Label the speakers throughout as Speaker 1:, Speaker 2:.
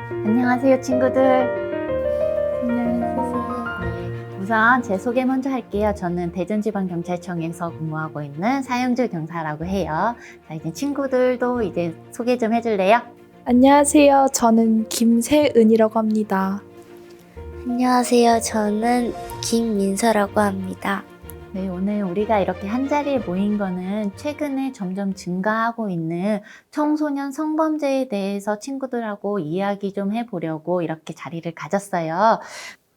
Speaker 1: 안녕하세요, 친구들.
Speaker 2: 안녕하세요.
Speaker 1: 우선 제 소개 먼저 할게요. 저는 대전지방경찰청에서 근무하고 있는 사형주 경사라고 해요. 자, 이제 친구들도 이제 소개 좀 해줄래요?
Speaker 2: 안녕하세요. 저는 김세은이라고 합니다.
Speaker 3: 안녕하세요. 저는 김민서라고 합니다.
Speaker 1: 네, 오늘 우리가 이렇게 한자리에 모인 거는 최근에 점점 증가하고 있는 청소년 성범죄에 대해서 친구들하고 이야기 좀 해보려고 이렇게 자리를 가졌어요.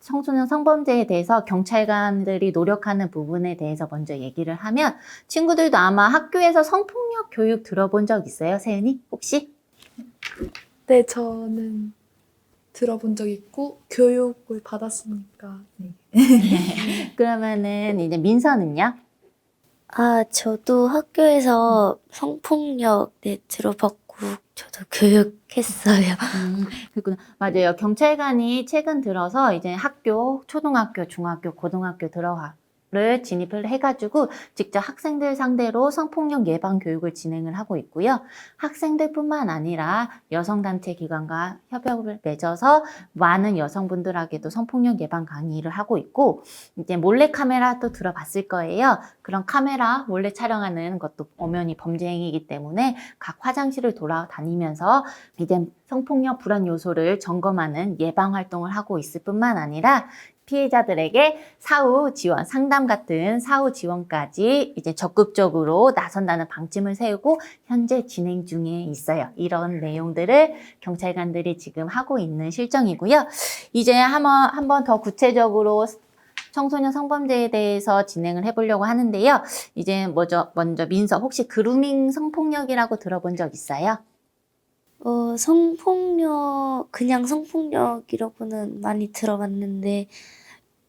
Speaker 1: 청소년 성범죄에 대해서 경찰관들이 노력하는 부분에 대해서 먼저 얘기를 하면 친구들도 아마 학교에서 성폭력 교육 들어본 적 있어요? 세은이? 혹시?
Speaker 2: 네, 저는 들어본 적 있고 교육을 받았으니까. 네.
Speaker 1: 그러면은 이제 민서는요?
Speaker 3: 저도 학교에서 성폭력 들어봤고, 저도 교육했어요.
Speaker 1: 그렇구나. 맞아요. 경찰관이 최근 들어서 이제 학교, 초등학교, 중학교, 고등학교 를 진입을 해가지고 직접 학생들 상대로 성폭력 예방 교육을 진행을 하고 있고요. 학생들뿐만 아니라 여성단체 기관과 협약을 맺어서 많은 여성분들에게도 성폭력 예방 강의를 하고 있고, 이제 몰래카메라도 들어봤을 거예요. 그런 카메라 몰래 촬영하는 것도 엄연히 범죄 행위이기 때문에 각 화장실을 돌아다니면서 이제 성폭력 불안 요소를 점검하는 예방 활동을 하고 있을 뿐만 아니라 피해자들에게 사후 지원, 상담 같은 사후 지원까지 이제 적극적으로 나선다는 방침을 세우고 현재 진행 중에 있어요. 이런 내용들을 경찰관들이 지금 하고 있는 실정이고요. 이제 한 번 더 구체적으로 청소년 성범죄에 대해서 진행을 해보려고 하는데요. 이제 먼저 민서, 혹시 그루밍 성폭력이라고 들어본 적 있어요?
Speaker 3: 그냥 성폭력이라고는 많이 들어봤는데,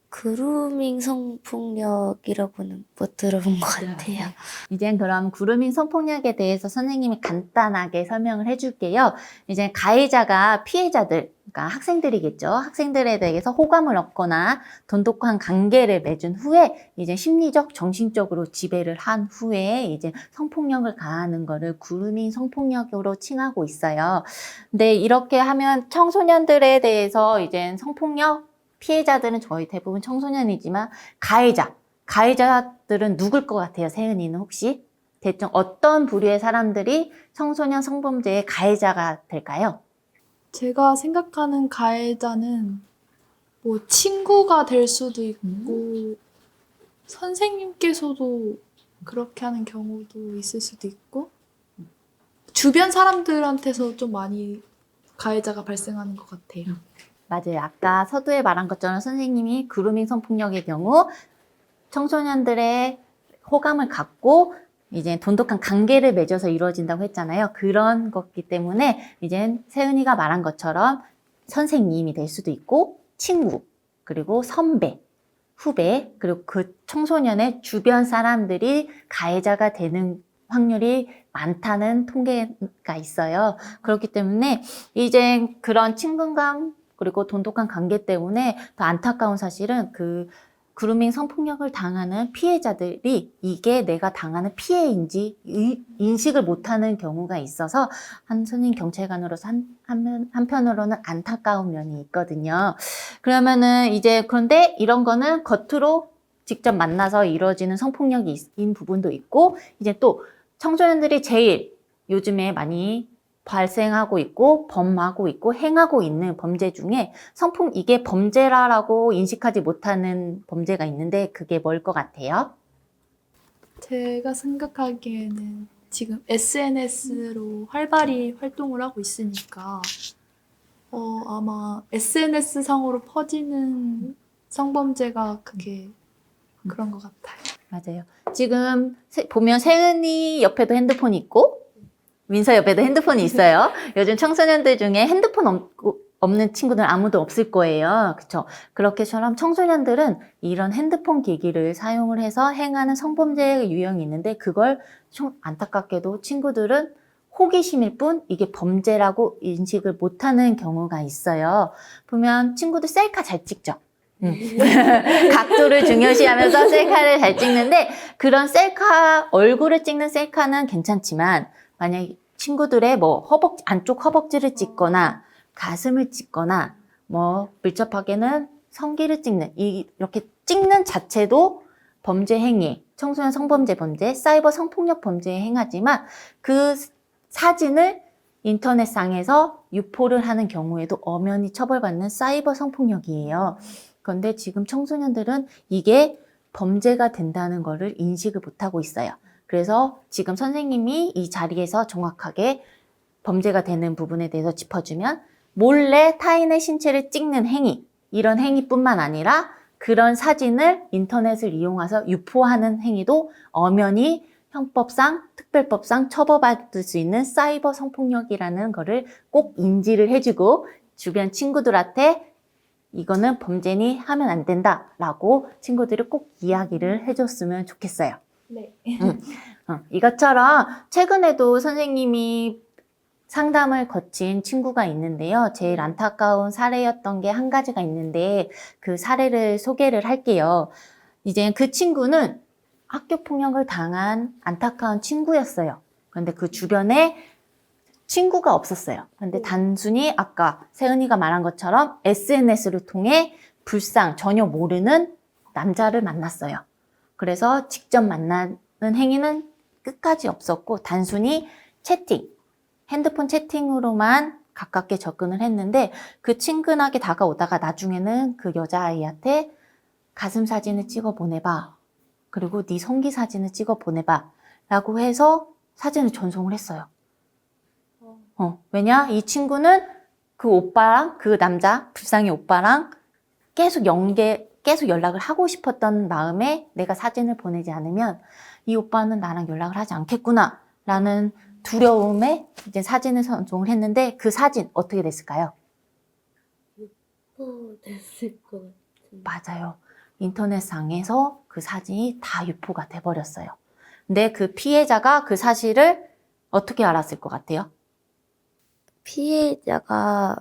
Speaker 3: 그루밍 성폭력이라고는 못 들어본 것 같아요.
Speaker 1: 이젠 그럼 그루밍 성폭력에 대해서 선생님이 간단하게 설명을 해줄게요. 이제 가해자가 피해자들, 그러니까 학생들이겠죠. 학생들에 대해서 호감을 얻거나 돈독한 관계를 맺은 후에 이제 심리적, 정신적으로 지배를 한 후에 이제 성폭력을 가하는 거를 그루밍 성폭력으로 칭하고 있어요. 근데 이렇게 하면 청소년들에 대해서 이제 성폭력 피해자들은 저희 대부분 청소년이지만 가해자들은 누굴 것 같아요? 세은이는 혹시? 대충 어떤 부류의 사람들이 청소년 성범죄의 가해자가 될까요?
Speaker 2: 제가 생각하는 가해자는 뭐 친구가 될 수도 있고 선생님께서도 그렇게 하는 경우도 있을 수도 있고 주변 사람들한테서 좀 많이 가해자가 발생하는 것 같아요.
Speaker 1: 맞아요. 아까 서두에 말한 것처럼 선생님이 그루밍 성폭력의 경우 청소년들의 호감을 갖고 이제 돈독한 관계를 맺어서 이루어진다고 했잖아요. 그런 거기 때문에 이제 세은이가 말한 것처럼 선생님이 될 수도 있고 친구, 그리고 선배, 후배, 그리고 그 청소년의 주변 사람들이 가해자가 되는 확률이 많다는 통계가 있어요. 그렇기 때문에 이제 그런 친근감 그리고 돈독한 관계 때문에 더 안타까운 사실은 그 그루밍 성폭력을 당하는 피해자들이 이게 내가 당하는 피해인지 인식을 못하는 경우가 있어서 한 선임 경찰관으로서 한편으로는 안타까운 면이 있거든요. 그러면은 이제 그런데 이런 거는 겉으로 직접 만나서 이루어지는 성폭력인 부분도 있고 이제 또 청소년들이 제일 요즘에 많이 발생하고 있고 범하고 있고 행하고 있는 범죄 중에 이게 범죄라고 인식하지 못하는 범죄가 있는데 그게 뭘 것 같아요?
Speaker 2: 제가 생각하기에는 지금 SNS로 활발히 활동을 하고 있으니까 아마 SNS 상으로 퍼지는 성범죄가 그게 그런 것 같아요.
Speaker 1: 맞아요. 지금 보면 세은이 옆에도 핸드폰이 있고 민서 옆에도 핸드폰이 있어요. 요즘 청소년들 중에 핸드폰 없는 친구들 아무도 없을 거예요. 그렇죠? 그렇게처럼 청소년들은 이런 핸드폰 기기를 사용을 해서 행하는 성범죄 유형이 있는데 그걸 안타깝게도 친구들은 호기심일 뿐 이게 범죄라고 인식을 못하는 경우가 있어요. 보면 친구들 셀카 잘 찍죠? 각도를 중요시하면서 셀카를 잘 찍는데 그런 얼굴을 찍는 셀카는 괜찮지만 만약 친구들의 뭐 안쪽 허벅지를 찍거나 가슴을 찢거나 뭐 밀접하게는 성기를 찍는 이렇게 찍는 자체도 범죄 행위, 청소년 성범죄 범죄, 사이버 성폭력 범죄에 행하지만 그 사진을 인터넷상에서 유포를 하는 경우에도 엄연히 처벌받는 사이버 성폭력이에요. 그런데 지금 청소년들은 이게 범죄가 된다는 거를 인식을 못하고 있어요. 그래서 지금 선생님이 이 자리에서 정확하게 범죄가 되는 부분에 대해서 짚어주면 몰래 타인의 신체를 찍는 행위, 이런 행위뿐만 아니라 그런 사진을 인터넷을 이용해서 유포하는 행위도 엄연히 형법상, 특별법상 처벌받을 수 있는 사이버 성폭력이라는 거를 꼭 인지를 해주고 주변 친구들한테 이거는 범죄니 하면 안 된다라고 친구들이 꼭 이야기를 해줬으면 좋겠어요.
Speaker 2: 네.
Speaker 1: 이것처럼 최근에도 선생님이 상담을 거친 친구가 있는데요. 제일 안타까운 사례였던 게 한 가지가 있는데 그 사례를 소개를 할게요. 이제 그 친구는 학교 폭력을 당한 안타까운 친구였어요. 그런데 그 주변에 친구가 없었어요. 그런데 단순히 아까 세은이가 말한 것처럼 SNS를 통해 불상, 전혀 모르는 남자를 만났어요. 그래서 직접 만나는 행위는 끝까지 없었고 단순히 채팅, 핸드폰 채팅으로만 가깝게 접근을 했는데 그 친근하게 다가오다가 나중에는 그 여자아이한테 가슴 사진을 찍어 보내봐. 그리고 네 성기 사진을 찍어 보내봐. 라고 해서 사진을 전송을 했어요. 왜냐? 이 친구는 그 오빠랑 그 남자, 불쌍히 오빠랑 계속 연락을 하고 싶었던 마음에 내가 사진을 보내지 않으면 이 오빠는 나랑 연락을 하지 않겠구나 라는 두려움에 이제 사진을 전송을 했는데 그 사진 어떻게 됐을까요?
Speaker 3: 됐을 것 같은데.
Speaker 1: 맞아요. 인터넷상에서 그 사진이 다 유포가 돼버렸어요. 근데 그 피해자가 그 사실을 어떻게 알았을 것 같아요?
Speaker 3: 피해자가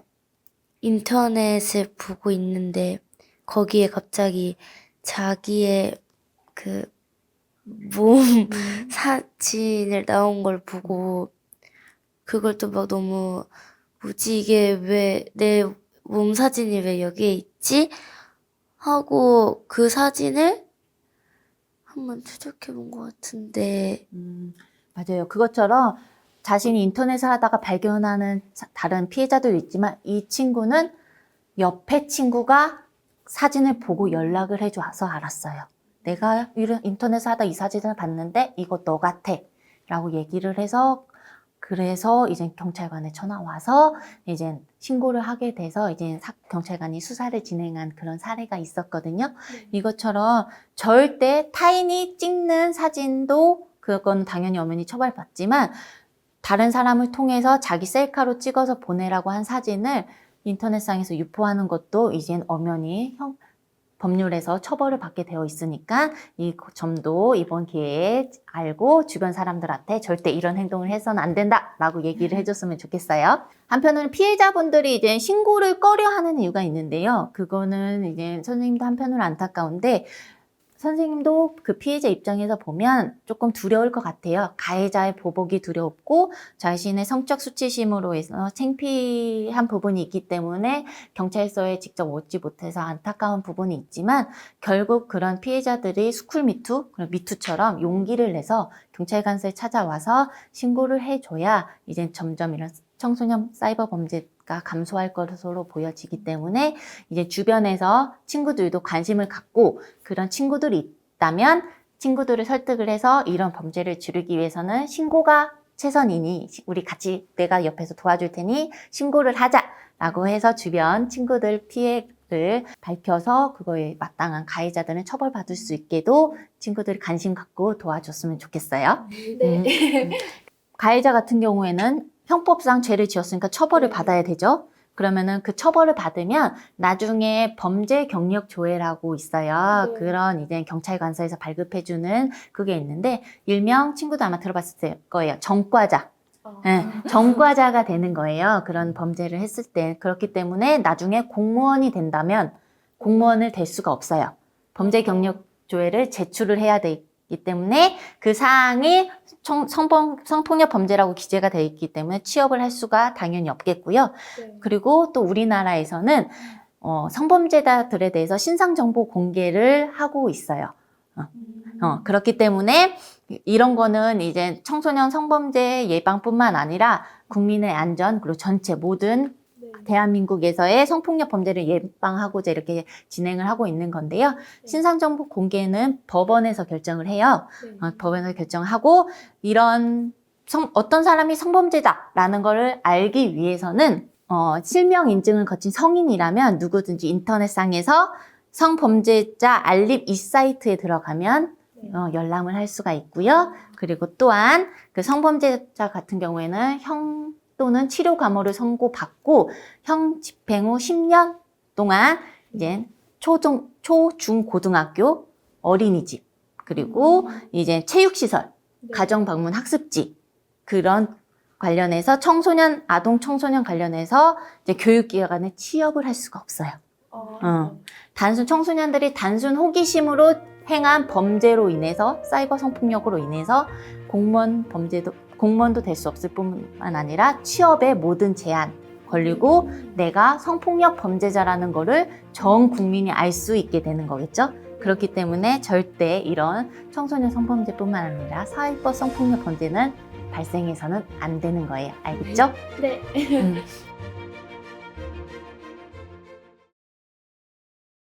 Speaker 3: 인터넷을 보고 있는데 거기에 갑자기 자기의 그 몸 사진을 나온 걸 보고 그걸 또 막 너무 뭐지 이게 왜 내 몸 사진이 왜 여기에 있지? 하고 그 사진을 한번 추적해 본 것 같은데
Speaker 1: 맞아요. 그것처럼 자신이 인터넷을 하다가 발견하는 다른 피해자도 있지만 이 친구는 옆에 친구가 사진을 보고 연락을 해줘서 알았어요. 내가 인터넷을 하다 이 사진을 봤는데 이거 너 같아 라고 얘기를 해서 그래서 이제 경찰관에 전화 와서 이제 신고를 하게 돼서 이제 경찰관이 수사를 진행한 그런 사례가 있었거든요. 이것처럼 절대 타인이 찍는 사진도 그건 당연히 엄연히 처벌받지만 다른 사람을 통해서 자기 셀카로 찍어서 보내라고 한 사진을 인터넷상에서 유포하는 것도 이젠 엄연히 법률에서 처벌을 받게 되어 있으니까 이 점도 이번 기회에 알고 주변 사람들한테 절대 이런 행동을 해서는 안 된다라고 얘기를 해줬으면 좋겠어요. 한편으로는 피해자분들이 이제 신고를 꺼려하는 이유가 있는데요. 그거는 이제 선생님도 한편으로 안타까운데 선생님도 그 피해자 입장에서 보면 조금 두려울 것 같아요. 가해자의 보복이 두렵고 자신의 성적 수치심으로 해서 창피한 부분이 있기 때문에 경찰서에 직접 오지 못해서 안타까운 부분이 있지만 결국 그런 피해자들이 스쿨미투, 미투처럼 용기를 내서 경찰관서에 찾아와서 신고를 해줘야 이제 점점 이런 청소년 사이버 범죄가 감소할 것으로 보여지기 때문에 이제 주변에서 친구들도 관심을 갖고 그런 친구들이 있다면 친구들을 설득을 해서 이런 범죄를 줄이기 위해서는 신고가 최선이니 우리 같이 내가 옆에서 도와줄 테니 신고를 하자라고 해서 주변 친구들 피해를 밝혀서 그거에 마땅한 가해자들은 처벌받을 수 있게도 친구들이 관심 갖고 도와줬으면 좋겠어요.
Speaker 2: 네.
Speaker 1: 가해자 같은 경우에는 형법상 죄를 지었으니까 처벌을 받아야 되죠. 그러면은 그 처벌을 받으면 나중에 범죄 경력 조회라고 있어요.
Speaker 2: 네.
Speaker 1: 그런 이제 경찰관서에서 발급해주는 그게 있는데 일명 친구도 아마 들어봤을 거예요. 전과자. 네, 전과자가 되는 거예요. 그런 범죄를 했을 때. 그렇기 때문에 나중에 공무원이 된다면 공무원을 될 수가 없어요. 범죄 경력 조회를 제출을 해야 되기 때문에 그 사항이 성폭력 범죄라고 기재가 되어 있기 때문에 취업을 할 수가 당연히 없겠고요.
Speaker 2: 네.
Speaker 1: 그리고 또 우리나라에서는 성범죄자들에 대해서 신상정보 공개를 하고 있어요. 그렇기 때문에 이런 거는 이제 청소년 성범죄 예방뿐만 아니라 국민의 안전 그리고 전체 모든
Speaker 2: 네.
Speaker 1: 대한민국에서의 성폭력 범죄를 예방하고자 이렇게 진행을 하고 있는 건데요. 신상정보 공개는 법원에서 결정을 해요.
Speaker 2: 네.
Speaker 1: 법원에서 결정하고 이런 어떤 사람이 성범죄자라는 거를 알기 위해서는 실명 인증을 거친 성인이라면 누구든지 인터넷상에서 성범죄자 알림 이 사이트에 들어가면 열람을 할 수가 있고요. 그리고 또한 그 성범죄자 같은 경우에는 형 또는 치료 감호를 선고받고 형 집행 후 10년 동안 이제 초, 중, 고등학교, 어린이집, 그리고 이제 체육시설,
Speaker 2: 네.
Speaker 1: 가정방문 학습지 그런 관련해서 아동 청소년 관련해서 이제 교육기관에 취업을 할 수가 없어요. 청소년들이 단순 호기심으로 행한 범죄로 인해서 사이버 성폭력으로 인해서 공무원도 될 수 없을 뿐만 아니라 취업의 모든 제한 걸리고 내가 성폭력 범죄자라는 거를 전 국민이 알 수 있게 되는 거겠죠. 그렇기 때문에 절대 이런 청소년 성범죄뿐만 아니라 사이버 성폭력 범죄는 발생해서는 안 되는 거예요. 알겠죠?
Speaker 2: 네.